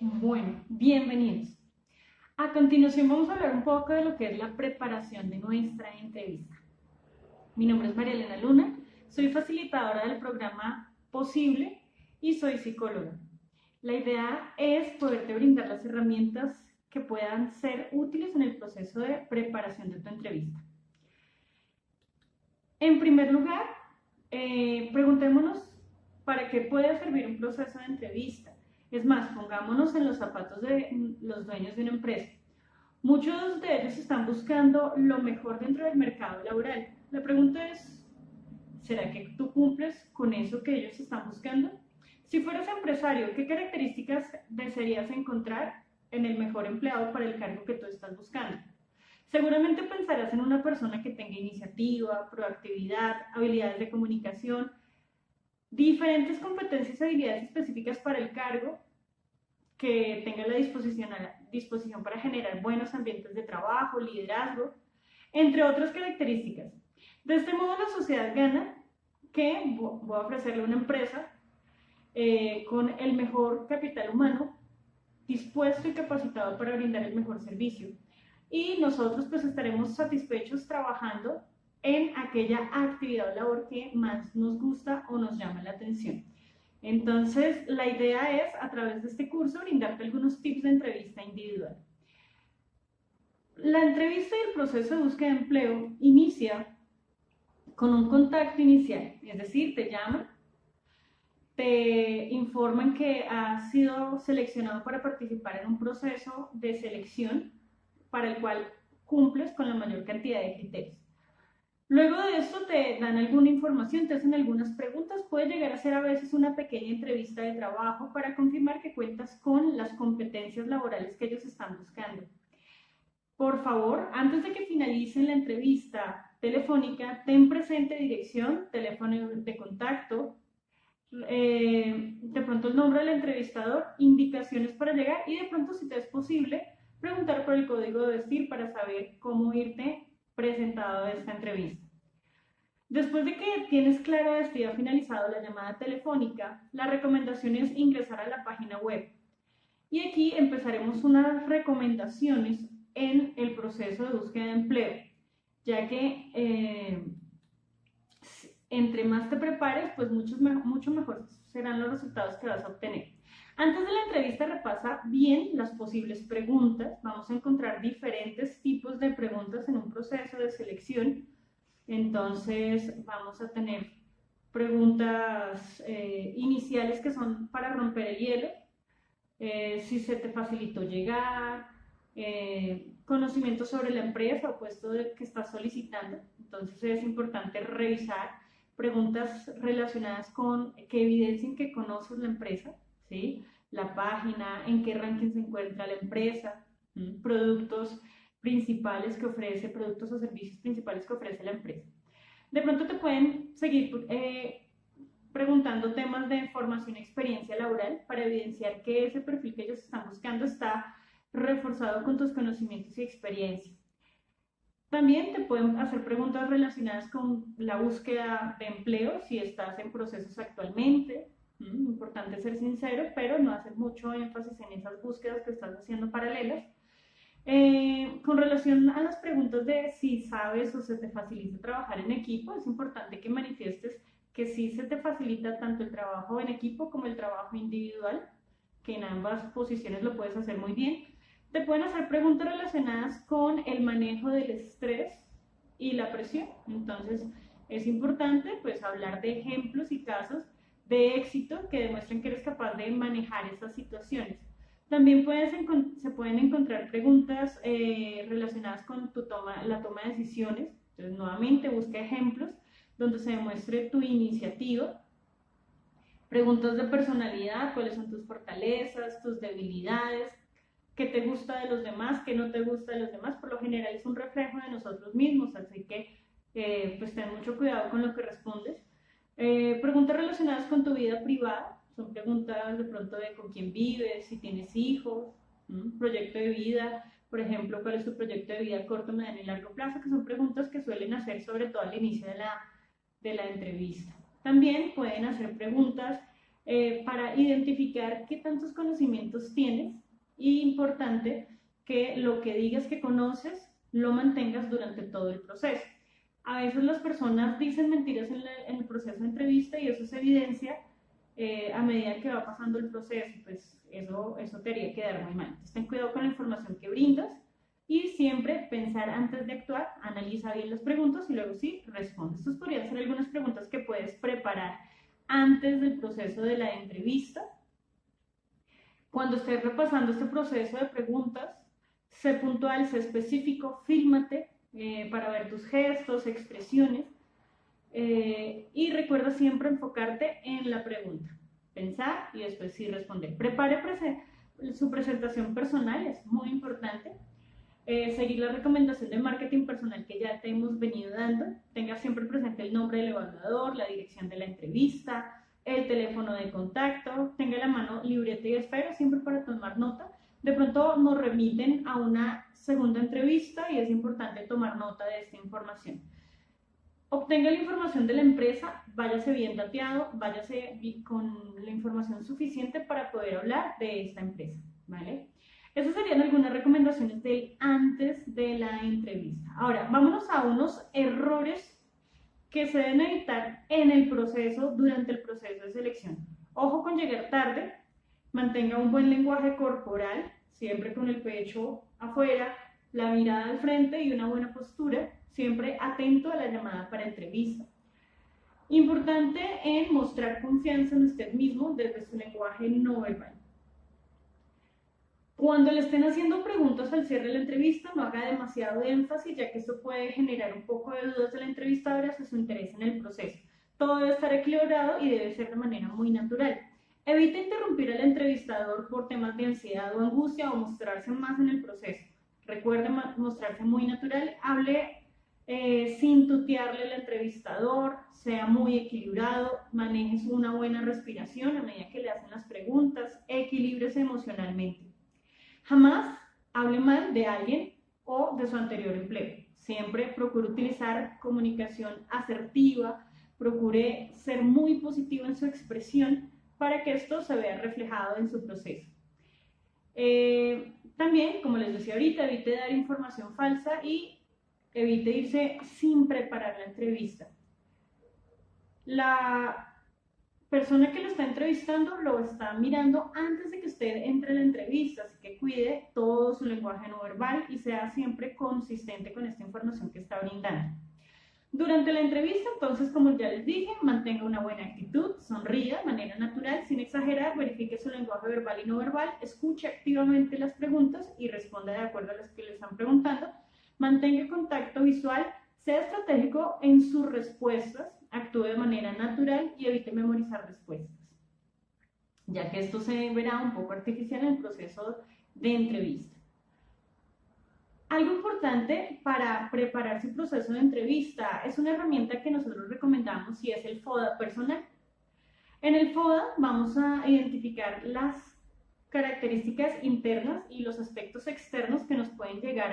Bueno, bienvenidos. A continuación vamos a hablar un poco de lo que es la preparación de nuestra entrevista. Mi nombre es María Elena Luna, soy facilitadora del programa Posible y soy psicóloga. La idea es poderte brindar las herramientas que puedan ser útiles en el proceso de preparación de tu entrevista. En primer lugar, preguntémonos para qué puede servir un proceso de entrevista. Es más, pongámonos en los zapatos de los dueños de una empresa. Muchos de ellos están buscando lo mejor dentro del mercado laboral. La pregunta es, ¿será que tú cumples con eso que ellos están buscando? Si fueras empresario, ¿qué características desearías encontrar en el mejor empleado para el cargo que tú estás buscando? Seguramente pensarás en una persona que tenga iniciativa, proactividad, habilidades de comunicación, diferentes competencias y habilidades específicas para el cargo, que tenga la disposición para generar buenos ambientes de trabajo, liderazgo, entre otras características. De este modo, la sociedad gana que voy a ofrecerle una empresa con el mejor capital humano, dispuesto y capacitado para brindar el mejor servicio. Y nosotros pues estaremos satisfechos trabajando en aquella actividad o labor que más nos gusta o nos llama la atención. Entonces, la idea es, a través de este curso, brindarte algunos tips de entrevista individual. La entrevista y el proceso de búsqueda de empleo inicia con un contacto inicial, es decir, te llaman, te informan que has sido seleccionado para participar en un proceso de selección para el cual cumples con la mayor cantidad de criterios. Luego de esto te dan alguna información, te hacen algunas preguntas, puede llegar a ser a veces una pequeña entrevista de trabajo para confirmar que cuentas con las competencias laborales que ellos están buscando. Por favor, antes de que finalice la entrevista telefónica, ten presente dirección, teléfono de contacto, de pronto el nombre del entrevistador, indicaciones para llegar y de pronto, si te es posible, preguntar por el código de vestir para saber cómo irte presentado a esta entrevista. Después de que tienes claro esto y ha finalizado la llamada telefónica, la recomendación es ingresar a la página web. Y aquí empezaremos unas recomendaciones en el proceso de búsqueda de empleo, ya que entre más te prepares, pues mucho mejor serán los resultados que vas a obtener. Antes de la entrevista repasa bien las posibles preguntas. Vamos a encontrar diferentes tipos de preguntas en un proceso de selección. Entonces vamos a tener preguntas iniciales que son para romper el hielo, si se te facilitó llegar, conocimientos sobre la empresa o puesto que estás solicitando. Entonces es importante revisar preguntas relacionadas con que evidencien que conoces la empresa, ¿sí? La página, en qué ranking se encuentra la empresa, productos principales que ofrece, productos o servicios principales que ofrece la empresa. De pronto te pueden seguir preguntando temas de formación y experiencia laboral para evidenciar que ese perfil que ellos están buscando está reforzado con tus conocimientos y experiencia. También te pueden hacer preguntas relacionadas con la búsqueda de empleo, si estás en procesos actualmente. Importante ser sincero, pero no hacer mucho énfasis en esas búsquedas que estás haciendo paralelas. Con relación a las preguntas de si sabes o se te facilita trabajar en equipo, es importante que manifiestes que sí se te facilita tanto el trabajo en equipo como el trabajo individual, que en ambas posiciones lo puedes hacer muy bien. Te pueden hacer preguntas relacionadas con el manejo del estrés y la presión. Entonces, es importante pues hablar de ejemplos y casos de éxito que demuestren que eres capaz de manejar esas situaciones. También se pueden encontrar preguntas relacionadas con la toma de decisiones. Entonces, nuevamente, busca ejemplos donde se demuestre tu iniciativa. Preguntas de personalidad, cuáles son tus fortalezas, tus debilidades, qué te gusta de los demás, qué no te gusta de los demás. Por lo general es un reflejo de nosotros mismos, así que pues ten mucho cuidado con lo que respondes. Preguntas relacionadas con tu vida privada, son preguntas de pronto de con quién vives, si tienes hijos, proyecto de vida, por ejemplo, cuál es tu proyecto de vida a corto, mediano y largo plazo, que son preguntas que suelen hacer sobre todo al inicio de la entrevista. También pueden hacer preguntas para identificar qué tantos conocimientos tienes y importante que lo que digas que conoces lo mantengas durante todo el proceso. A veces las personas dicen mentiras en el proceso de entrevista y eso se evidencia a medida que va pasando el proceso, pues eso te haría quedar muy mal. Entonces, ten cuidado con la información que brindas y siempre pensar antes de actuar, analiza bien las preguntas y luego sí, responde. Estas podrían ser algunas preguntas que puedes preparar antes del proceso de la entrevista. Cuando estés repasando este proceso de preguntas, sé puntual, sé específico, fílmate para ver tus gestos, expresiones y recuerda siempre enfocarte en la pregunta, pensar y después sí responder. Prepare su presentación personal, es muy importante. Seguir la recomendación de marketing personal que ya te hemos venido dando. Tenga siempre presente el nombre del evaluador, la dirección de la entrevista, el teléfono de contacto, tenga a la mano libreta y esfero siempre para tomar nota. De pronto nos remiten a una segunda entrevista y es importante tomar nota de esta información. Obtenga la información de la empresa, váyase bien dateado, váyase con la información suficiente para poder hablar de esta empresa, ¿vale? Esas serían algunas recomendaciones del antes de la entrevista. Ahora, vámonos a unos errores que se deben evitar en el proceso, durante el proceso de selección. Ojo con llegar tarde, mantenga un buen lenguaje corporal, siempre con el pecho afuera, la mirada al frente y una buena postura, siempre atento a la llamada para entrevista. Importante en mostrar confianza en usted mismo desde su lenguaje no verbal. Cuando le estén haciendo preguntas al cierre de la entrevista, no haga demasiado énfasis, ya que esto puede generar un poco de dudas de la entrevistadora sobre su interés en el proceso. Todo debe estar equilibrado y debe ser de manera muy natural. Evite interrumpir al entrevistador por temas de ansiedad o angustia o mostrarse más en el proceso. Recuerde mostrarse muy natural, hable sin tutearle al entrevistador, sea muy equilibrado, maneje una buena respiración a medida que le hacen las preguntas, equilíbrese emocionalmente. Jamás hable mal de alguien o de su anterior empleo. Siempre procure utilizar comunicación asertiva, procure ser muy positivo en su expresión para que esto se vea reflejado en su proceso. También, como les decía ahorita, evite dar información falsa y evite irse sin preparar la entrevista. La persona que lo está entrevistando lo está mirando antes de que usted entre a la entrevista, así que cuide todo su lenguaje no verbal y sea siempre consistente con esta información que está brindando. Durante la entrevista, entonces, como ya les dije, mantenga una buena actitud, sonría de manera natural, sin exagerar, verifique su lenguaje verbal y no verbal, escuche activamente las preguntas y responda de acuerdo a las que le están preguntando, mantenga contacto visual, sea estratégico en sus respuestas, actúe de manera natural y evite memorizar respuestas, ya que esto se verá un poco artificial en el proceso de entrevista. Algo importante para preparar su proceso de entrevista es una herramienta que nosotros recomendamos y es el FODA personal. En el FODA vamos a identificar las características internas y los aspectos externos que nos pueden llegar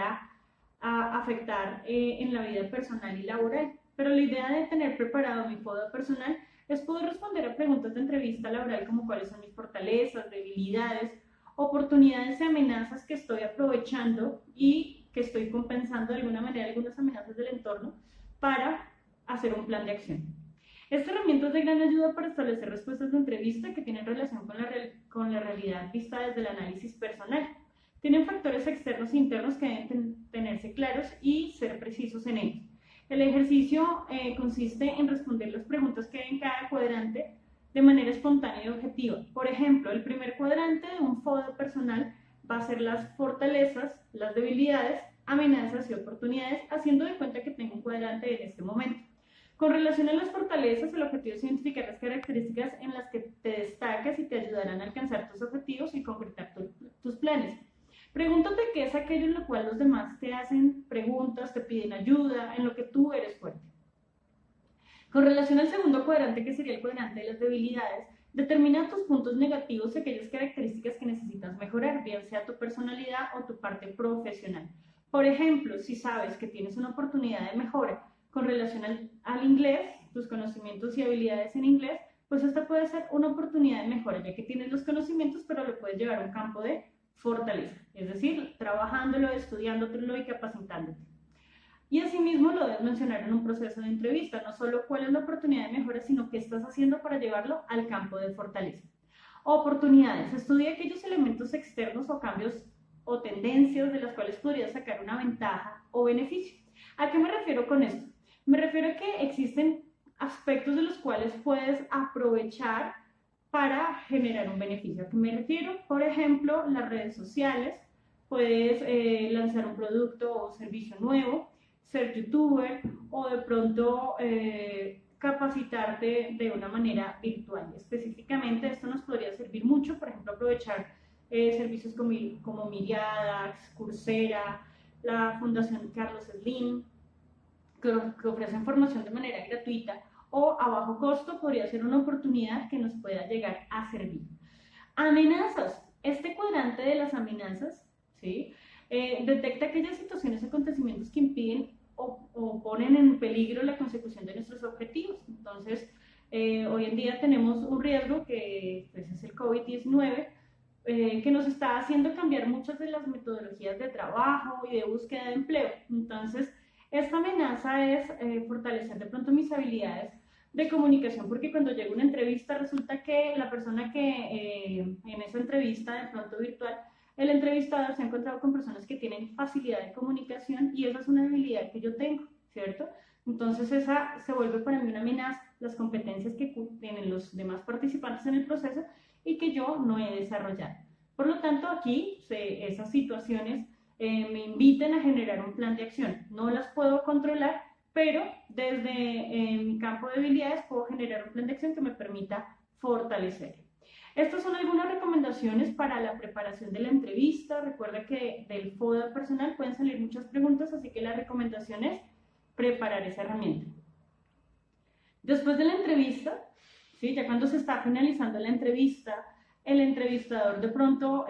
a afectar en la vida personal y laboral. Pero la idea de tener preparado mi FODA personal es poder responder a preguntas de entrevista laboral como cuáles son mis fortalezas, debilidades, oportunidades y amenazas que estoy aprovechando y que estoy compensando de alguna manera algunas amenazas del entorno para hacer un plan de acción. Esta herramienta es de gran ayuda para establecer respuestas de entrevista que tienen relación con la realidad vista desde el análisis personal. Tienen factores externos e internos que deben tenerse claros y ser precisos en ellos. El ejercicio consiste en responder las preguntas que hay en cada cuadrante de manera espontánea y objetiva. Por ejemplo, el primer cuadrante de un FODA personal va a ser las fortalezas, las debilidades, amenazas y oportunidades, haciendo de cuenta que tengo un cuadrante en este momento. Con relación a las fortalezas, el objetivo es identificar las características en las que te destacas y te ayudarán a alcanzar tus objetivos y concretar tus planes. Pregúntate qué es aquello en lo cual los demás te hacen preguntas, te piden ayuda, en lo que tú eres fuerte. Con relación al segundo cuadrante, que sería el cuadrante de las debilidades, determina tus puntos negativos y aquellas características que necesitas mejorar, bien sea tu personalidad o tu parte profesional. Por ejemplo, si sabes que tienes una oportunidad de mejora con relación al inglés, tus conocimientos y habilidades en inglés, pues esta puede ser una oportunidad de mejora, ya que tienes los conocimientos, pero lo puedes llevar a un campo de fortaleza, es decir, trabajándolo, estudiándolo y capacitándote. Y asimismo lo debes mencionar en un proceso de entrevista, no solo cuál es la oportunidad de mejora, sino qué estás haciendo para llevarlo al campo de fortaleza. Oportunidades. Estudia aquellos elementos externos o cambios o tendencias de las cuales podrías sacar una ventaja o beneficio. ¿A qué me refiero con esto? Me refiero a que existen aspectos de los cuales puedes aprovechar para generar un beneficio. ¿A qué me refiero? Por ejemplo, las redes sociales, puedes lanzar un producto o servicio nuevo, ser youtuber o de pronto capacitarte de una manera virtual. Específicamente esto nos podría servir mucho, por ejemplo, aprovechar servicios como Miriadax, Coursera, la Fundación Carlos Slim, que ofrecen formación de manera gratuita o a bajo costo, podría ser una oportunidad que nos pueda llegar a servir. Amenazas. Este cuadrante de las amenazas, ¿sí? Detecta aquellas situaciones o acontecimientos que impiden o ponen en peligro la consecución de nuestros objetivos. Entonces, hoy en día tenemos un riesgo que pues, es el COVID-19, que nos está haciendo cambiar muchas de las metodologías de trabajo y de búsqueda de empleo. Entonces, esta amenaza es fortalecer de pronto mis habilidades de comunicación, porque cuando llega una entrevista resulta que la persona que en esa entrevista de pronto virtual, el entrevistador se ha encontrado con personas que tienen facilidad de comunicación y esa es una habilidad que yo tengo, ¿cierto? Entonces esa se vuelve para mí una amenaza, las competencias que tienen los demás participantes en el proceso y que yo no he desarrollado. Por lo tanto, aquí esas situaciones me invitan a generar un plan de acción. No las puedo controlar, pero desde mi campo de habilidades puedo generar un plan de acción que me permita fortalecer. Estas son algunas recomendaciones para la preparación de la entrevista. Recuerda que del FODA personal pueden salir muchas preguntas, así que la recomendación es preparar esa herramienta. Después de la entrevista, ¿sí? Ya cuando se está finalizando la entrevista, el entrevistador de pronto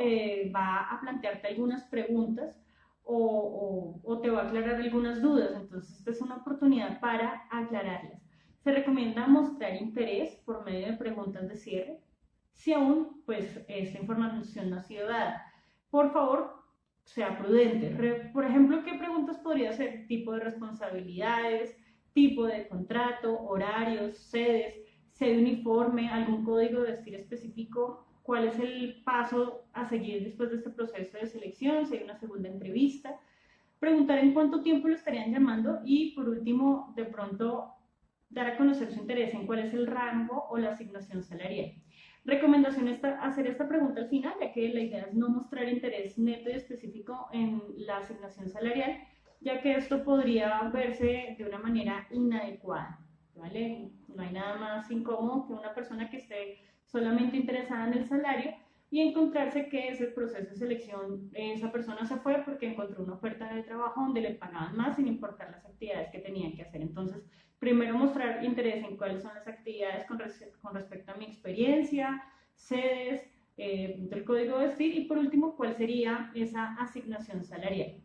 va a plantearte algunas preguntas o te va a aclarar algunas dudas. Entonces, esta es una oportunidad para aclararlas. Se recomienda mostrar interés por medio de preguntas de cierre, si aún pues esta información no ha sido dada. Por favor, sea prudente. Por ejemplo, ¿qué preguntas podría ser? Tipo de responsabilidades, tipo de contrato, horarios, sedes, sede uniforme, algún código de vestir específico, cuál es el paso a seguir después de este proceso de selección, si hay una segunda entrevista, preguntar en cuánto tiempo lo estarían llamando y por último, de pronto, dar a conocer su interés en cuál es el rango o la asignación salarial. Recomendación es hacer esta pregunta al final, ya que la idea es no mostrar interés neto y específico en la asignación salarial, ya que esto podría verse de una manera inadecuada, ¿vale? No hay nada más incómodo que una persona que esté solamente interesada en el salario y encontrarse que ese proceso de selección, esa persona se fue porque encontró una oferta de trabajo donde le pagaban más sin importar las actividades que tenían que hacer. Entonces, primero mostrar interés en cuáles son las actividades con respecto a mi experiencia, sedes, el código de vestir y por último, cuál sería esa asignación salarial.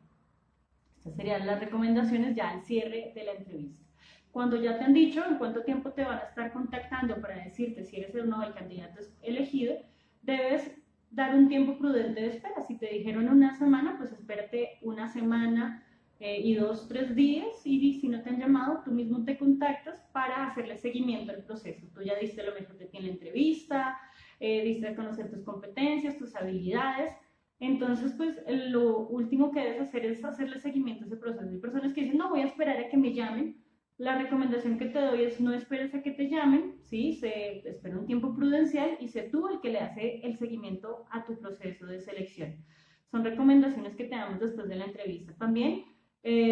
Estas serían las recomendaciones ya al cierre de la entrevista. Cuando ya te han dicho en cuánto tiempo te van a estar contactando para decirte si eres o no el candidato elegido, debes dar un tiempo prudente de espera. Si te dijeron una semana, pues espérate una semana y 2-3 días y si no te han llamado, tú mismo te contactas para hacerle seguimiento al proceso. Tú ya diste lo mejor de ti en la entrevista, diste a conocer tus competencias, tus habilidades. Entonces, pues lo último que debes hacer es hacerle seguimiento a ese proceso. Hay personas que dicen, no, voy a esperar a que me llamen. La recomendación que te doy es no esperes a que te llamen, ¿sí? Espera un tiempo prudencial y sé tú el que le hace el seguimiento a tu proceso de selección. Son recomendaciones que te damos después de la entrevista. También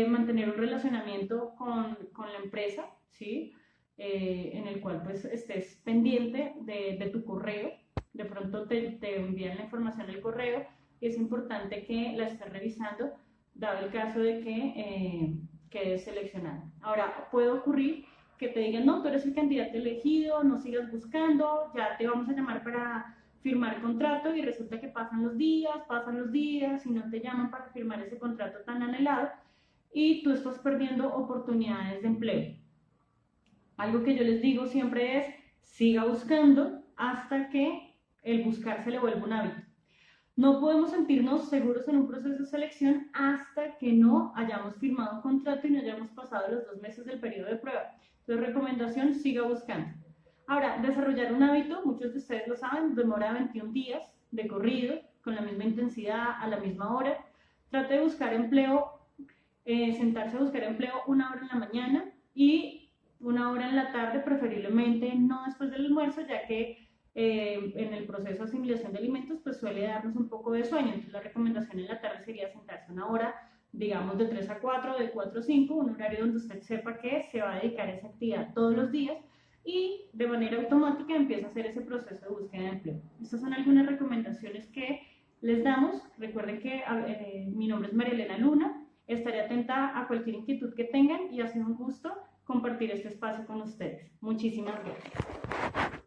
mantener un relacionamiento con la empresa, ¿sí? En el cual pues estés pendiente de tu correo. De pronto te envían la información al correo y es importante que la estés revisando, dado el caso de que quedes seleccionado. Ahora, puede ocurrir que te digan, no, tú eres el candidato elegido, no sigas buscando, ya te vamos a llamar para firmar contrato y resulta que pasan los días y no te llaman para firmar ese contrato tan anhelado y tú estás perdiendo oportunidades de empleo. Algo que yo les digo siempre es, siga buscando hasta que el buscar se le vuelva un hábito. No podemos sentirnos seguros en un proceso de selección hasta que no hayamos firmado un contrato y no hayamos pasado los 2 meses del periodo de prueba. Entonces, recomendación, siga buscando. Ahora, desarrollar un hábito, muchos de ustedes lo saben, demora 21 días de corrido, con la misma intensidad, a la misma hora. Trate de buscar empleo, sentarse a buscar empleo 1 hora en la mañana y 1 hora en la tarde, preferiblemente no después del almuerzo, ya que en el proceso de asimilación de alimentos pues suele darnos un poco de sueño. Entonces la recomendación en la tarde sería sentarse 1 hora, digamos de 3 a 4, de 4 a 5, un horario donde usted sepa que se va a dedicar a esa actividad todos los días y de manera automática empieza a hacer ese proceso de búsqueda de empleo. Estas son algunas recomendaciones que les damos. Recuerden que mi nombre es María Elena Luna, estaré atenta a cualquier inquietud que tengan y ha sido un gusto compartir este espacio con ustedes. Muchísimas gracias.